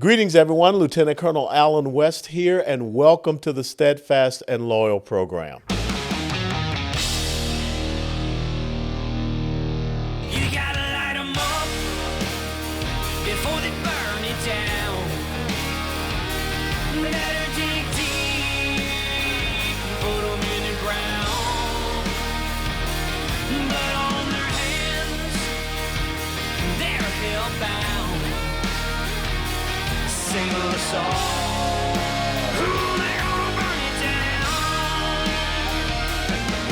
Greetings, everyone. Lieutenant Colonel Alan West here, and welcome to the Steadfast and Loyal program. You gotta light 'em up before they burn it down. Better dig deep, put 'em in the ground. Blood on their hands, they're hellbound. Sing a song. Ooh, they're gonna burn it down.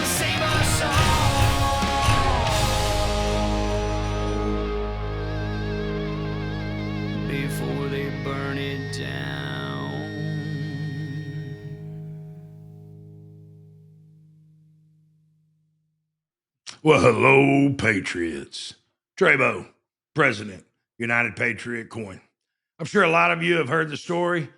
Save a song before they burn it down. Well, hello, Patriots. Trebo, President, United Patriot Coin. I'm sure a lot of you have heard the story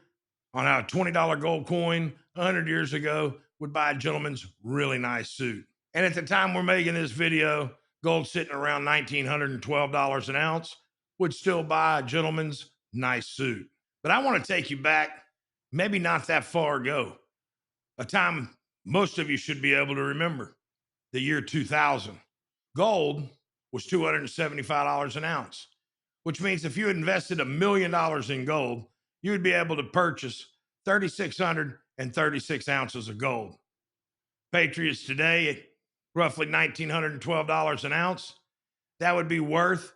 on how a $20 gold coin 100 years ago would buy a gentleman's really nice suit. And at the time we're making this video, gold sitting around $1,912 an ounce would still buy a gentleman's nice suit. But I want to take you back, maybe not that far ago, a time most of you should be able to remember, the year 2000. Gold was $275 an ounce, which means if you invested $1 million in gold, you would be able to purchase 3,636 ounces of gold. Patriots today at roughly $1,912 an ounce, that would be worth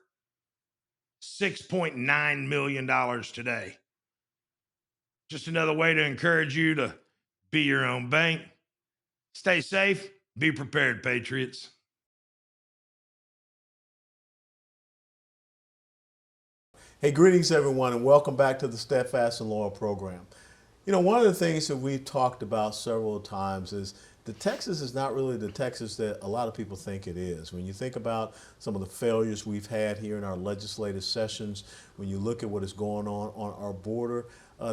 $6.9 million today. Just another way to encourage you to be your own bank. Stay safe, be prepared, Patriots. Hey, greetings, everyone, and welcome back to the Steadfast and Loyal program. You know, one of the things that we've talked about several times is that Texas is not really the Texas that a lot of people think it is. When you think about some of the failures we've had here in our legislative sessions, when you look at what is going on our border,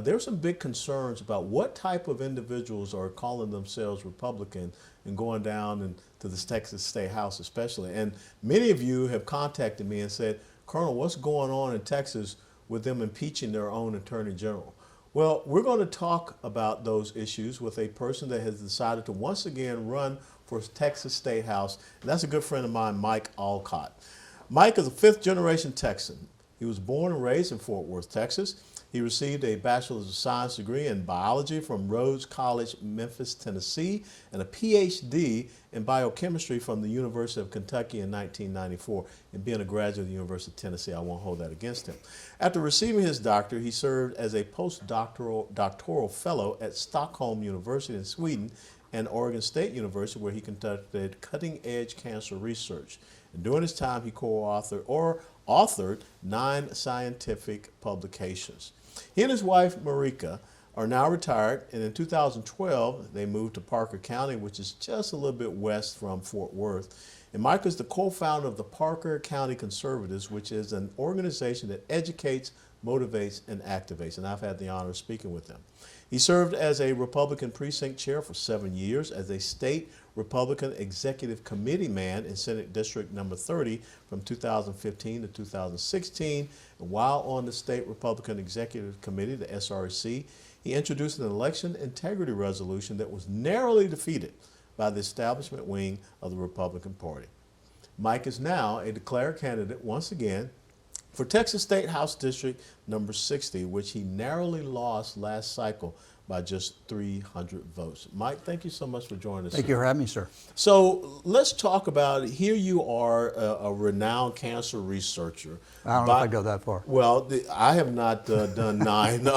there's some big concerns about what type of individuals are calling themselves Republican and going down to the Texas State House especially. And many of you have contacted me and said, Colonel, what's going on in Texas with them impeaching their own attorney general? Well, we're going to talk about those issues with a person that has decided to once again run for Texas State House, and that's a good friend of mine, Mike Olcott. Mike is a fifth-generation Texan. He was born and raised in Fort Worth, Texas. He received a Bachelor's of Science degree in biology from Rhodes College, Memphis, Tennessee, and a PhD in biochemistry from the University of Kentucky in 1994. And being a graduate of the University of Tennessee, I won't hold that against him. After receiving his doctorate, he served as a postdoctoral fellow at Stockholm University in Sweden and Oregon State University, where he conducted cutting-edge cancer research. And during his time, he co-authored or authored 9 scientific publications. He and his wife, Marika, are now retired, and in 2012, they moved to Parker County, which is just a little bit west from Fort Worth. And Mike is the co-founder of the Parker County Conservatives, which is an organization that educates, motivates, and activates, and I've had the honor of speaking with them. He served as a Republican precinct chair for 7 years, as a state Republican executive committee man in Senate District number 30 from 2015 to 2016. And while on the state Republican Executive Committee, the SRC, he introduced an election integrity resolution that was narrowly defeated by the establishment wing of the Republican Party. Mike is now a declared candidate once again for Texas State House District number 60, which he narrowly lost last cycle by just 300 votes. Mike, thank you so much for joining us. Thank you for having me, sir. So let's talk about, here you are a renowned cancer researcher. I don't know if I go that far. Well, I have not done 9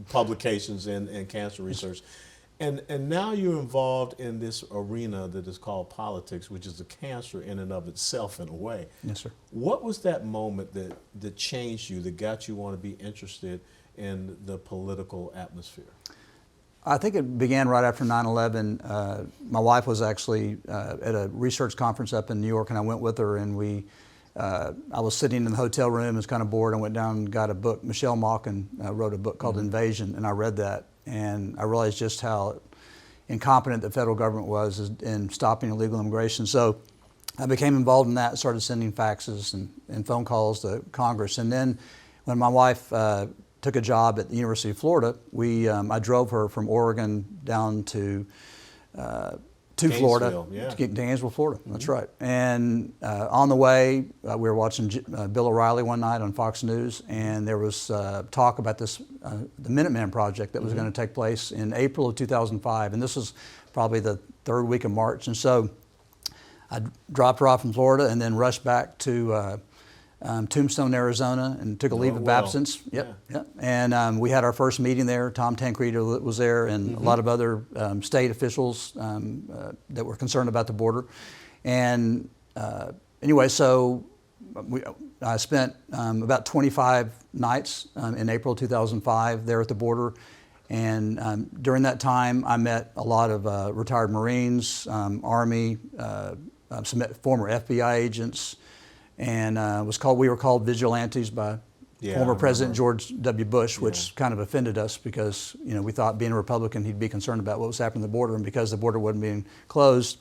publications in cancer research. And now you're involved in this arena that is called politics, which is a cancer in and of itself in a way. Yes, sir. What was that moment that changed you, that got you want to be interested in the political atmosphere? I think it began right after 9/11. My wife was actually at a research conference up in New York, and I went with her, and I was sitting in the hotel room, was kind of bored. I went down and got a book. Michelle Malkin wrote a book called Invasion, and I read that, and I realized just how incompetent the federal government was in stopping illegal immigration. So I became involved in that, started sending faxes and phone calls to Congress. And then when my wife took a job at the University of Florida, I drove her from Oregon down to Florida, yeah. to Gainesville, Florida. That's right. And on the way, we were watching Bill O'Reilly one night on Fox News, and there was talk about this, the Minuteman Project that was going to take place in April of 2005, and this was probably the third week of March. And so I dropped her off in Florida and then rushed back to Tombstone, Arizona, and took a leave of absence. Yep. And we had our first meeting there. Tom Tancredo was there, and a lot of other state officials that were concerned about the border. And anyway, so I spent about 25 nights in April 2005 there at the border. And during that time, I met a lot of retired Marines, Army, some former FBI agents, and we were called vigilantes by former President George W. Bush, which kind of offended us because we thought, being a Republican, he'd be concerned about what was happening at the border, and because the border wasn't being closed.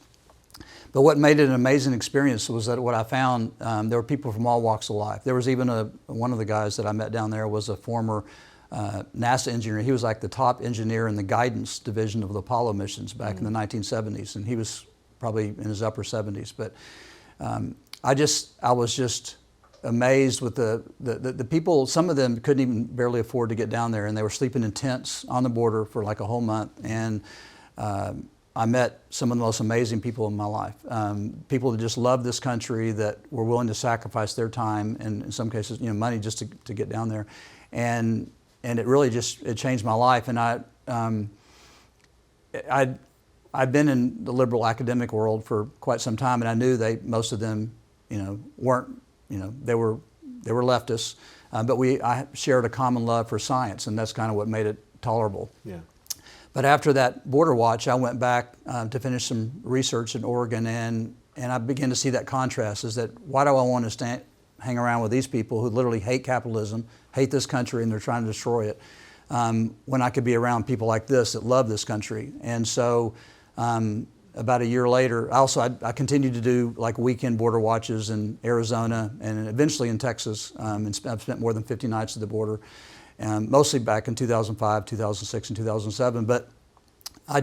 But what made it an amazing experience was that what I found, there were people from all walks of life. There was even one of the guys that I met down there was a former NASA engineer. He was like the top engineer in the guidance division of the Apollo missions back in the 1970s, and he was probably in his upper 70s. But I was just amazed with the people. Some of them couldn't even barely afford to get down there, and they were sleeping in tents on the border for like a whole month. And I met some of the most amazing people in my life. People that just loved this country, that were willing to sacrifice their time and in some cases, money just to get down there. And it really it changed my life. And I'd been in the liberal academic world for quite some time, and I knew most of them, weren't, they were leftists, but I shared a common love for science, and that's kind of what made it tolerable. Yeah. But after that border watch, I went back to finish some research in Oregon, and I began to see that contrast. Is that why do I want to hang around with these people who literally hate capitalism, hate this country, and they're trying to destroy it, when I could be around people like this that love this country? And so about a year later, I continued to do like weekend border watches in Arizona and eventually in Texas, and I've spent more than 50 nights at the border, mostly back in 2005, 2006, and 2007. But a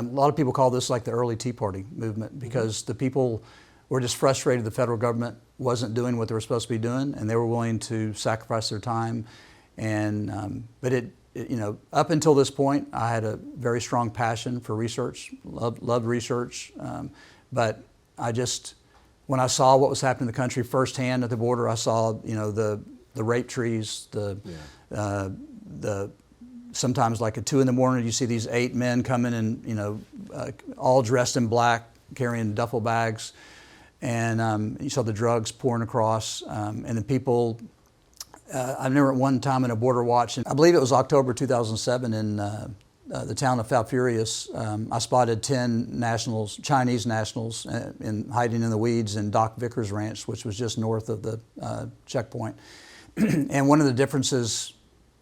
lot of people call this like the early Tea Party movement, because the people were just frustrated the federal government wasn't doing what they were supposed to be doing, and they were willing to sacrifice their time. And but up until this point, I had a very strong passion for research, loved research. But when I saw what was happening in the country firsthand at the border, I saw, the rape trees, sometimes like at 2 a.m, you see these 8 men coming and, all dressed in black, carrying duffel bags. And you saw the drugs pouring across, and the people. I remember at one time in a border watch, and I believe it was October 2007 in the town of Falfurrias. I spotted 10 Chinese nationals, hiding in the weeds in Doc Vickers Ranch, which was just north of the checkpoint. And one of the differences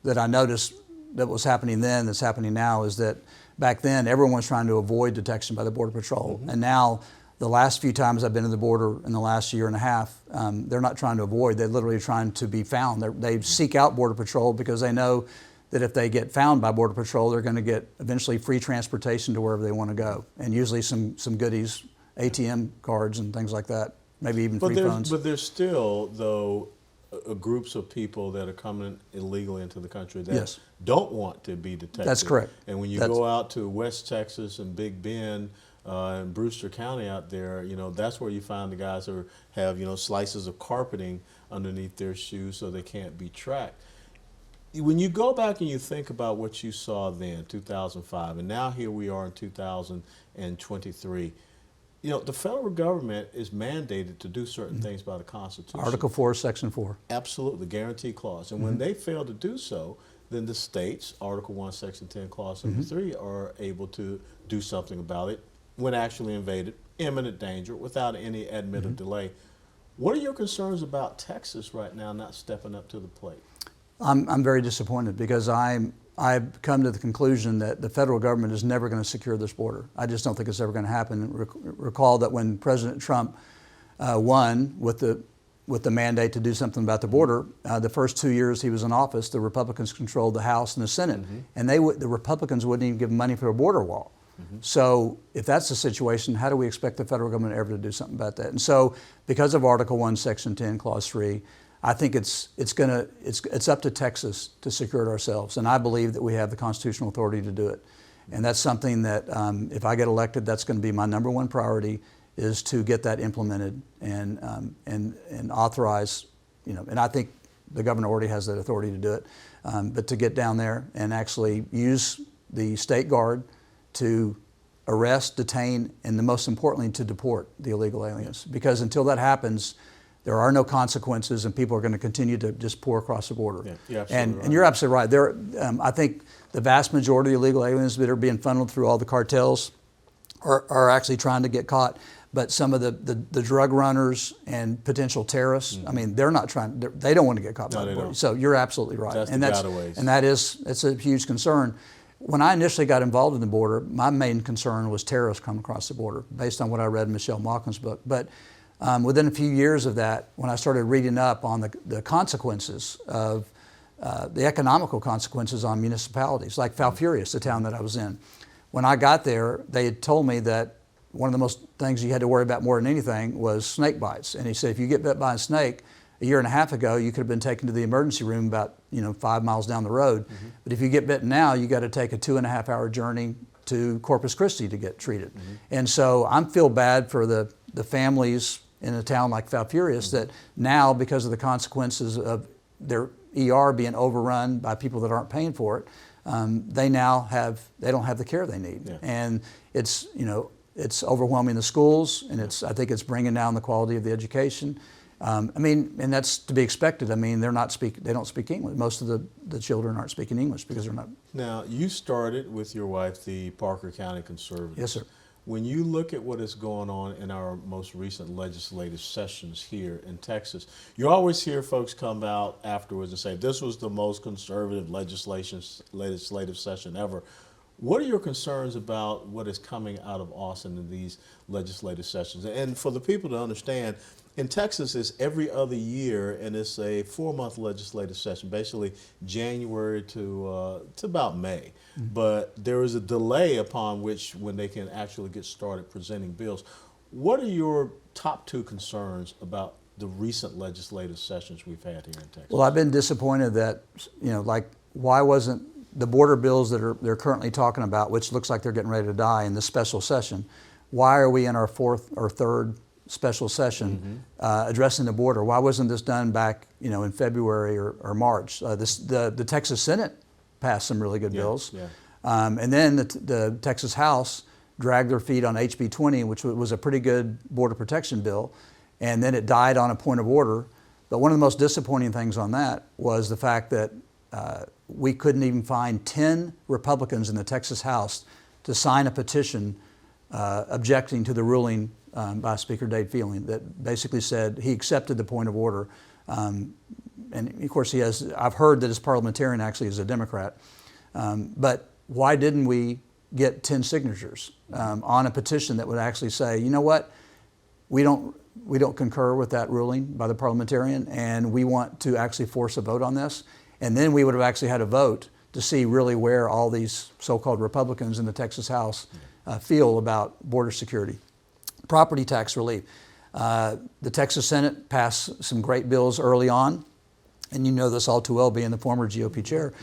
that I noticed that was happening then, that's happening now, is that back then everyone was trying to avoid detection by the Border Patrol, and now, the last few times I've been to the border in the last year and a half, they're not trying to avoid, they're literally trying to be found. They seek out Border Patrol because they know that if they get found by Border Patrol, they're going to get eventually free transportation to wherever they want to go. And usually some goodies, ATM cards and things like that, maybe even free phones. But there's still, though, groups of people that are coming illegally into the country that don't want to be detected. That's correct. And when you go out to West Texas and Big Bend, in Brewster County out there, that's where you find the guys who have, slices of carpeting underneath their shoes so they can't be tracked. When you go back and you think about what you saw then, 2005, and now here we are in 2023, the federal government is mandated to do certain things by the Constitution. Article 4, Section 4. Absolutely, guarantee clause. And when they fail to do so, then the states, Article 1, Section 10, Clause number 3, are able to do something about it when actually invaded, imminent danger, without any admitted delay. What are your concerns about Texas right now not stepping up to the plate? I'm very disappointed because I've come to the conclusion that the federal government is never going to secure this border. I just don't think it's ever going to happen. Recall that when President Trump won with the with the mandate to do something about the border. The first 2 years he was in office, the Republicans controlled the House and the Senate, and the Republicans wouldn't even give him money for a border wall. So if that's the situation, how do we expect the federal government ever to do something about that? And so because of Article 1, Section 10, Clause 3, I think it's up to Texas to secure it ourselves, and I believe that we have the constitutional authority to do it. And that's something that if I get elected, that's going to be my number one priority, is to get that implemented and authorize, and I think the governor already has that authority to do it, but to get down there and actually use the state guard to arrest, detain, and most importantly, to deport the illegal aliens. Because until that happens, there are no consequences, and people are going to continue to just pour across the border. Yeah, you're absolutely right. And you're absolutely right. I think the vast majority of illegal aliens that are being funneled through all the cartels are actually trying to get caught. But some of the drug runners and potential terrorists, I mean, they're not trying. They don't want to get caught by the border. Don't. So you're absolutely right. That's and the that's gotaways. and it's a huge concern. When I initially got involved in the border, my main concern was terrorists coming across the border, based on what I read in Michelle Malkin's book. But within a few years of that, when I started reading up on the consequences of the economical consequences on municipalities, like Falfurrias, the town that I was in, when I got there, they had told me that one of the most things you had to worry about more than anything was snake bites. And he said, if you get bit by a snake, a year and a half ago, you could have been taken to the emergency room about 5 miles down the road. But if you get bitten now, you got to take a 2.5-hour journey to Corpus Christi to get treated. And so I feel bad for the families in a town like Falfurrias that now, because of the consequences of their ER being overrun by people that aren't paying for it, they don't have the care they need. Yeah. And it's overwhelming the schools, and I think it's bringing down the quality of the education. And that's to be expected. I mean, they don't speak English. Most of the children aren't speaking English because they're not. Now, you started with your wife the Parker County Conservatives. Yes, sir. When you look at what is going on in our most recent legislative sessions here in Texas, you always hear folks come out afterwards and say, this was the most conservative legislative session ever. What are your concerns about what is coming out of Austin in these legislative sessions? And for the people to understand, in Texas, it's every other year, and it's a 4-month legislative session, basically January to about May. But there is a delay upon which when they can actually get started presenting bills. What are your top 2 concerns about the recent legislative sessions we've had here in Texas? Well, I've been disappointed that, why wasn't the border bills that they're currently talking about, which looks like they're getting ready to die in this special session, why are we in our 4th or 3rd special session addressing the border? Why wasn't this done back, in February or March? The Texas Senate passed some really good bills. Yeah. And then the Texas House dragged their feet on HB 20, which was a pretty good border protection bill, and then it died on a point of order. But one of the most disappointing things on that was the fact that we couldn't even find 10 Republicans in the Texas House to sign a petition objecting to the ruling by Speaker Dade Fielding that basically said he accepted the point of order. And of course I've heard that his parliamentarian actually is a Democrat. But why didn't we get 10 signatures on a petition that would actually say, you know what, we don't concur with that ruling by the parliamentarian, and we want to actually force a vote on this? And then we would have actually had a vote to see really where all these so-called Republicans in the Texas House feel about border security. Property tax relief. The Texas Senate passed some great bills early on, and you know this all too well, being the former GOP chair.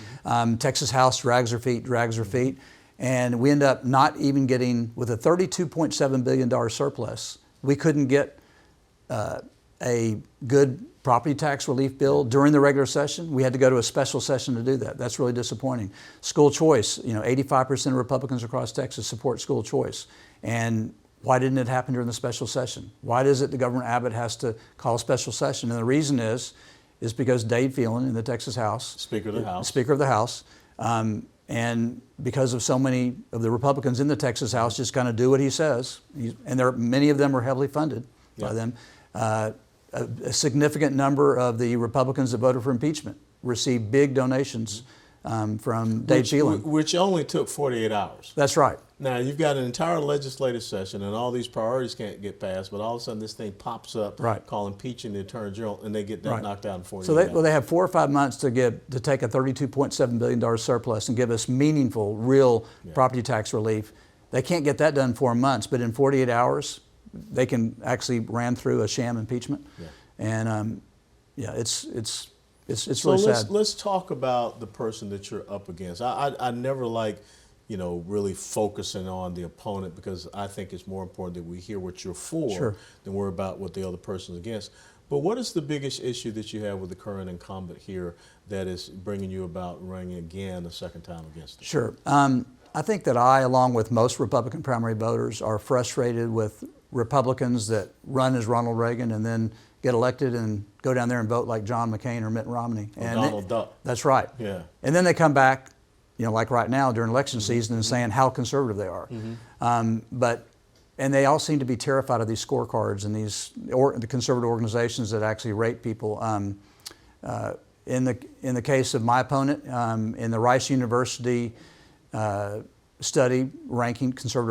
Texas House drags her feet, and we end up not even getting, with a $32.7 billion surplus, we couldn't get a good property tax relief bill during the regular session. We had to go to a special session to do that. That's really disappointing. School choice, 85% of Republicans across Texas support school choice. And why didn't it happen during the special session? Why is it the Governor Abbott has to call a special session? And the reason is because Dade Phelan in the Texas House, Speaker of the House, and because of so many of the Republicans in the Texas House just kind of do what he says, and many of them are heavily funded by them. A significant number of the Republicans that voted for impeachment received big donations from Dave Phelan. Which only took 48 hours. That's right. Now, you've got an entire legislative session, and all these priorities can't get passed, but all of a sudden this thing pops up Right. called impeaching the Attorney General, and they get that Right. knocked out in 48 So hours. they have 4 or 5 months to take a $32.7 billion surplus and give us meaningful, real property tax relief. They can't get that done in 4 months, but in 48 hours, they can actually ram through a sham impeachment. Yeah. And it's So really sad. let's talk about the person that you're up against. I never like, really focusing on the opponent, because I think it's more important that we hear what you're for Sure. than worry about what the other person's against. But what is the biggest issue that you have with the current incumbent here that is bringing you about running again a second time against him? Sure. I think that I, along with most Republican primary voters, are frustrated with Republicans that run as Ronald Reagan and then get elected and go down there and vote like John McCain or Mitt Romney. And Donald Duck. That's right. Yeah. And then they come back, like right now during election season, and saying how conservative they are. And they all seem to be terrified of these scorecards and the conservative organizations that actually rate people. In the case of my opponent, in the Rice University conservative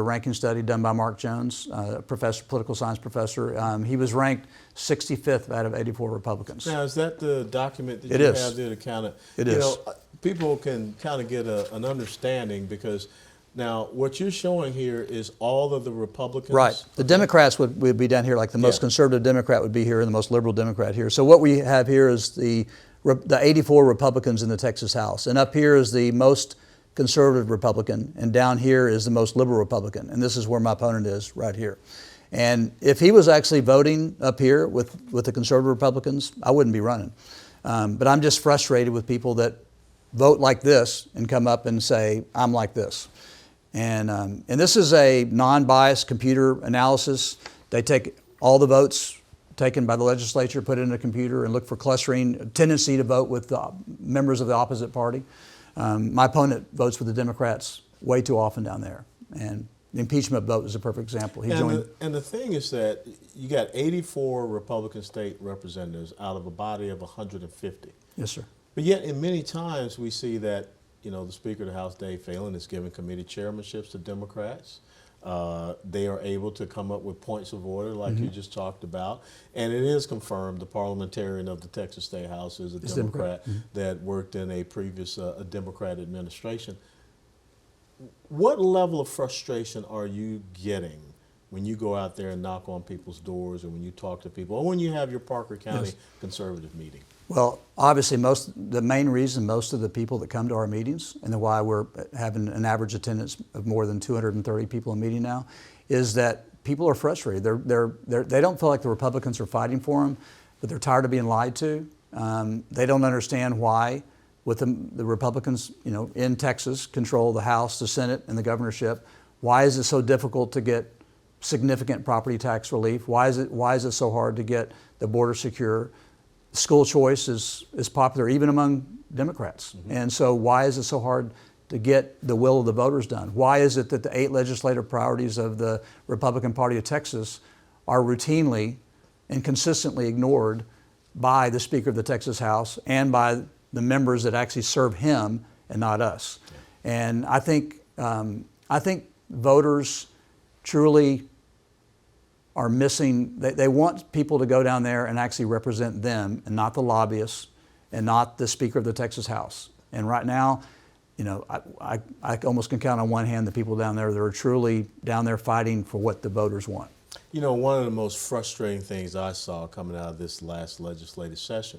ranking study done by Mark Jones, political science professor, he was ranked 65th out of 84 Republicans. Now, is that the document that It you is. have there to kind of, It is. People can kind of get an understanding, because now what you're showing here is all of the Republicans. Right. The Democrats would be down here, like the most Yeah. conservative Democrat would be here and the most liberal Democrat here. So what we have here is the 84 Republicans in the Texas House. And up here is the most conservative Republican, and down here is the most liberal Republican. And this is where my opponent is, right here. And if he was actually voting up here with the conservative Republicans, I wouldn't be running. But I'm just frustrated with people that vote like this and come up and say, I'm like this. And this is a non-biased computer analysis. They take all the votes taken by the legislature, put it in a computer, and look for clustering, tendency to vote with the members of the opposite party. My opponent votes with the Democrats way too often down there. And the impeachment vote is a perfect example. He joined. And the thing is that you got 84 Republican state representatives out of a body of 150. Yes, sir. But yet, in many times, we see that, the Speaker of the House, Dave Phelan, is giving committee chairmanships to Democrats. They are able to come up with points of order like you just talked about. And it is confirmed the parliamentarian of the Texas State House is a Democrat that worked in a previous a Democrat administration. What level of frustration are you getting when you go out there and knock on people's doors, or when you talk to people, or when you have your Parker County conservative meeting? Well, obviously, the main reason most of the people that come to our meetings, and why we're having an average attendance of more than 230 people a meeting now, is that people are frustrated. They don't feel like the Republicans are fighting for them, but they're tired of being lied to. They don't understand why, with the Republicans, in Texas, control the House, the Senate, and the governorship. Why is it so difficult to get significant property tax relief? Why is it so hard to get the border secure? School choice is popular even among Democrats. And so why is it so hard to get the will of the voters done? Why is it that the 8 legislative priorities of the Republican Party of Texas are routinely and consistently ignored by the Speaker of the Texas House and by the members that actually serve him and not us? And I think voters truly are missing. They want people to go down there and actually represent them, and not the lobbyists, and not the Speaker of the Texas House. And right now, I almost can count on one hand the people down there that are truly down there fighting for what the voters want. One of the most frustrating things I saw coming out of this last legislative session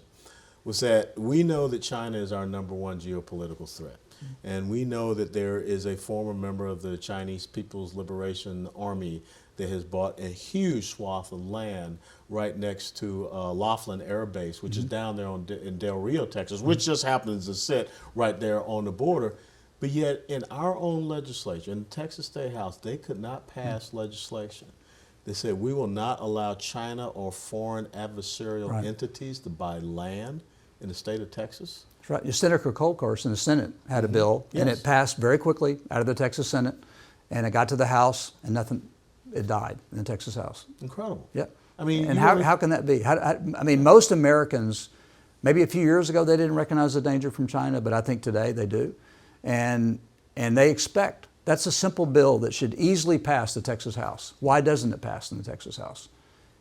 was that we know that China is our #1 geopolitical threat. And we know that there is a former member of the Chinese People's Liberation Army that has bought a huge swath of land right next to Laughlin Air Base, which is down there in Del Rio, Texas, which just happens to sit right there on the border. But yet, in our own legislature, in the Texas State House, they could not pass legislation. They said, we will not allow China or foreign adversarial entities to buy land in the state of Texas. That's right. Senator Olcott in the Senate had a bill, and it passed very quickly out of the Texas Senate, and it got to the House, and nothing. It died in the Texas House. Incredible. Yeah. I mean, and how can that be? I mean, most Americans Maybe a few years ago they didn't recognize the danger from China, but I think today they do. And they expect, that's a simple bill that should easily pass the Texas House. Why doesn't it pass in the Texas House?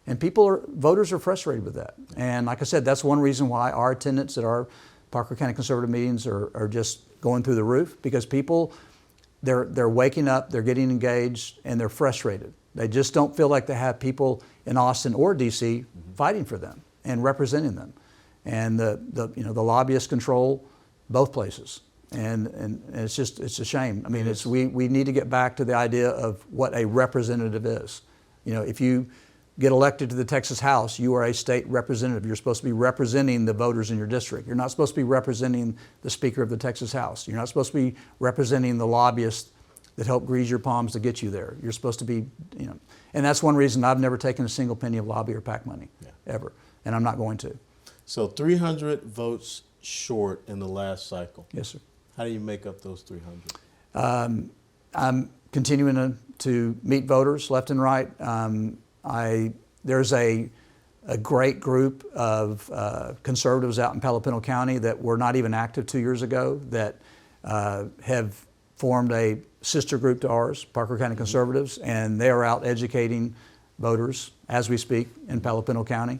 And voters are frustrated with that. And like I said, that's one reason why our attendance at our Parker County Conservative meetings are just going through the roof, because people, they're waking up, they're getting engaged, and they're frustrated. They just don't feel like they have people in Austin or DC fighting for them and representing them. And the lobbyists control both places. And it's a shame. I mean, we need to get back to the idea of what a representative is. You know, if you get elected to the Texas House, you are a state representative. You're supposed to be representing the voters in your district. You're not supposed to be representing the Speaker of the Texas House. You're not supposed to be representing the lobbyists that help grease your palms to get you there. You're supposed to be, and that's one reason I've never taken a single penny of lobby or PAC money, ever, and I'm not going to. So 300 votes short in the last cycle. Yes, sir. How do you make up those 300? I'm continuing to meet voters left and right. There's a great group of conservatives out in Palo Pinto County that were not even active 2 years ago that have formed a sister group to ours, Parker County Conservatives, and they are out educating voters as we speak in Palo Pinto County.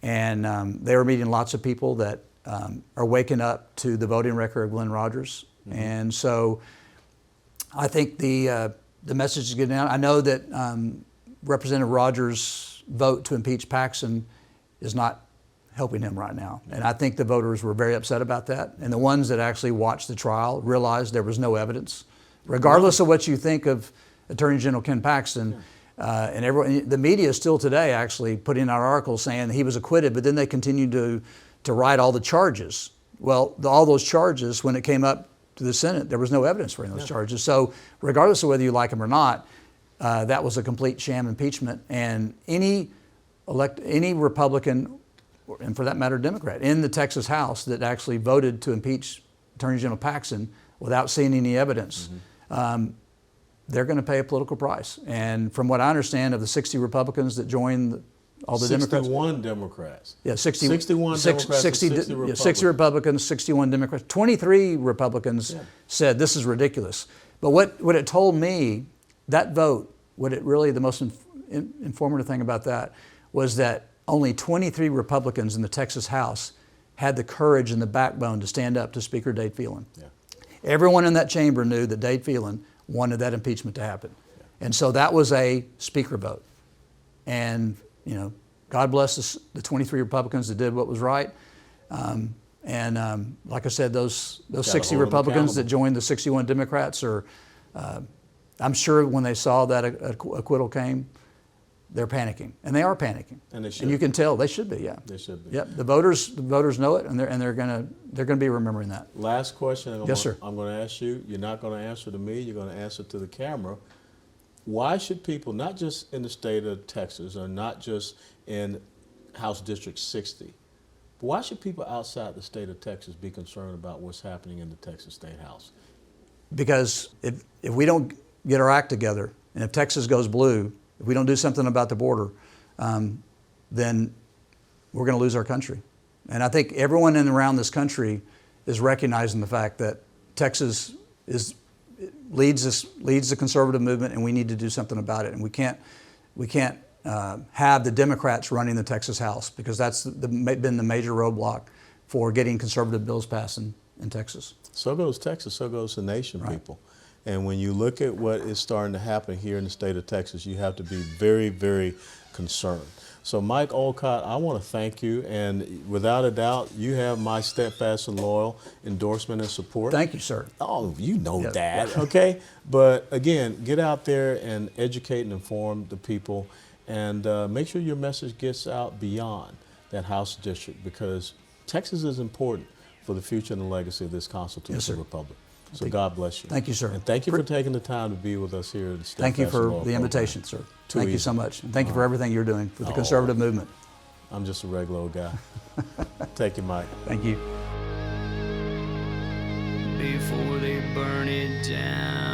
And they are meeting lots of people that are waking up to the voting record of Glenn Rogers. And so I think the message is getting out. I know that Representative Rogers' vote to impeach Paxson is not helping him right now. And I think the voters were very upset about that. And the ones that actually watched the trial realized there was no evidence. Regardless of what you think of Attorney General Ken Paxton, and everyone, the media still today actually putting out articles saying he was acquitted, but then they continued to write all the charges. Well, all those charges, when it came up to the Senate, there was no evidence for any of those charges. So regardless of whether you like him or not, that was a complete sham impeachment. And any Republican, and for that matter Democrat, in the Texas House that actually voted to impeach Attorney General Paxson without seeing any evidence, they're going to pay a political price. And from what I understand, of the 60 Republicans that joined all the 61 Democrats. Yeah, 61 Democrats and 60 Republicans. 60 Republicans, 61 Democrats. 23 Republicans said this is ridiculous. But what it told me, that vote, the most informative thing about that was that only 23 Republicans in the Texas House had the courage and the backbone to stand up to Speaker Dade Phelan. Yeah. Everyone in that chamber knew that Dade Phelan wanted that impeachment to happen. Yeah. And so that was a Speaker vote. And God bless the 23 Republicans that did what was right. Like I said, those 60 Republicans that joined the 61 Democrats are, I'm sure when they saw that acquittal came, they're panicking, and they are panicking. And they should. And you can tell they should be. Yeah. They should be. Yep. The voters know it, and they're gonna be remembering that. Last question. Yes, sir. I'm going to ask you. You're not going to answer to me. You're going to answer to the camera. Why should people, not just in the state of Texas, or not just in House District 60, but why should people outside the state of Texas be concerned about what's happening in the Texas State House? Because if we don't get our act together, and if Texas goes blue, if we don't do something about the border, then we're going to lose our country. And I think everyone in and around this country is recognizing the fact that Texas leads the conservative movement, and we need to do something about it. And we can't have the Democrats running the Texas House, because that's been the major roadblock for getting conservative bills passed in Texas. So goes Texas, so goes the nation, right. People. And when you look at what is starting to happen here in the state of Texas, you have to be very, very concerned. So Mike Olcott, I want to thank you, and without a doubt, you have my steadfast and loyal endorsement and support. Thank you, sir. Oh, you know that, okay? But again, get out there and educate and inform the people, and make sure your message gets out beyond that House district, because Texas is important for the future and the legacy of this constitutional republic. So God bless you. Thank you, sir. And thank you for taking the time to be with us here at the Steadfast. Thank you for the invitation, sir. Thank you so much. And thank you for everything you're doing for the conservative movement. I'm just a regular old guy. Take you, Mike. Thank you. Before they burn it down.